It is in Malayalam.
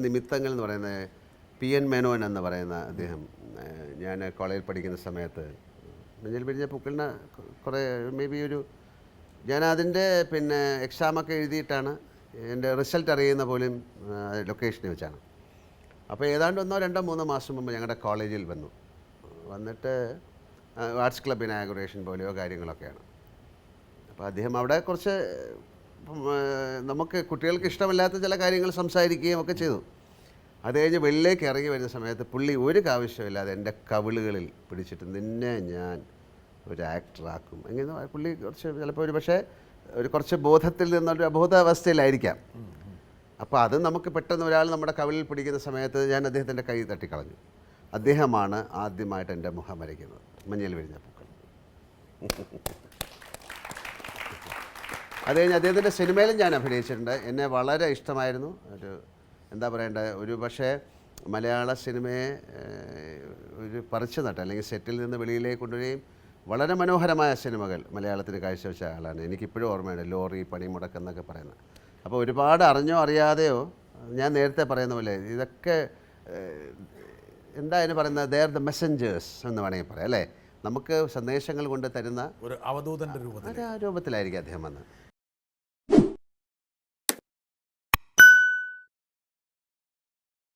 നിമിത്തങ്ങൾ എന്ന് പറയുന്നത് PN മേനോൻ എന്ന് പറയുന്ന അദ്ദേഹം, ഞാൻ കോളേജിൽ പഠിക്കുന്ന സമയത്ത് മഞ്ഞൾ പിരിഞ്ഞ പൂക്കളിന് കുറേ ഞാൻ അതിൻ്റെ എക്സാമൊക്കെ എഴുതിയിട്ടാണ് എൻ്റെ റിസൾട്ട് അറിയുന്ന പോലും ലൊക്കേഷനിൽ വെച്ചാണ്. അപ്പോൾ ഏതാണ്ട് 1-2-3 മാസം മുമ്പ് ഞങ്ങളുടെ കോളേജിൽ വന്നിട്ട് ആർട്സ് ക്ലബ് ഇനാഗുറേഷൻ പോലെയോ കാര്യങ്ങളൊക്കെയാണ്. അപ്പോൾ അദ്ദേഹം അവിടെ കുറച്ച് നമുക്ക് കുട്ടികൾക്ക് ഇഷ്ടമില്ലാത്ത ചില കാര്യങ്ങൾ സംസാരിക്കുകയും ഒക്കെ ചെയ്തു. അത് കഴിഞ്ഞ് വെളിയിലേക്ക് ഇറങ്ങി വരുന്ന സമയത്ത് പുള്ളി ഒരു ആവശ്യമില്ലാതെ എൻ്റെ കവിളുകളിൽ പിടിച്ചിട്ട് നിന്നെ ഞാൻ ഒരു ആക്ടറാക്കും അങ്ങനെ പുള്ളി കുറച്ച് ചിലപ്പോൾ കുറച്ച് ബോധത്തിൽ നിന്നൊരു അബോധാവസ്ഥയിലായിരിക്കാം. അപ്പോൾ അത് നമുക്ക് പെട്ടെന്ന് ഒരാൾ നമ്മുടെ കവിളിൽ പിടിക്കുന്ന സമയത്ത് ഞാൻ അദ്ദേഹത്തിൻ്റെ കൈ തട്ടിക്കളഞ്ഞു. അദ്ദേഹമാണ് ആദ്യമായിട്ട് എൻ്റെ മുഖം വരയ്ക്കുന്നത്, മഞ്ഞൾ വിരിഞ്ഞ പൂക്കൾ. അത് കഴിഞ്ഞ് അദ്ദേഹത്തിൻ്റെ സിനിമയിലും ഞാൻ അഭിനയിച്ചിട്ടുണ്ട്. എന്നെ വളരെ ഇഷ്ടമായിരുന്നു. എന്താ പറയേണ്ടത്, പക്ഷേ മലയാള സിനിമയെ പറിച്ചു നട്ട് അല്ലെങ്കിൽ സെറ്റിൽ നിന്ന് വെളിയിലേക്ക് കൊണ്ടുവരികയും വളരെ മനോഹരമായ സിനിമകൾ മലയാളത്തിന് കാഴ്ചവെച്ച ആളാണ്. എനിക്കിപ്പോഴും ഓർമ്മയുണ്ട് ലോറി, പണിമുടക്ക് എന്നൊക്കെ പറയുന്നത്. അപ്പോൾ ഒരുപാട് അറിഞ്ഞോ അറിയാതെയോ ഞാൻ നേരത്തെ പറയുന്ന പോലെ ഇതൊക്കെ എന്താ അതിന് പറയുന്നത്, ദേ ആർ ദ മെസ്സഞ്ചേഴ്സ് എന്ന് വേണമെങ്കിൽ പറയാം അല്ലേ. നമുക്ക് സന്ദേശങ്ങൾ കൊണ്ട് തരുന്ന ഒരു അവധൂതൻ്റെ രൂപത്തിലായിരിക്കും അദ്ദേഹം വന്ന്.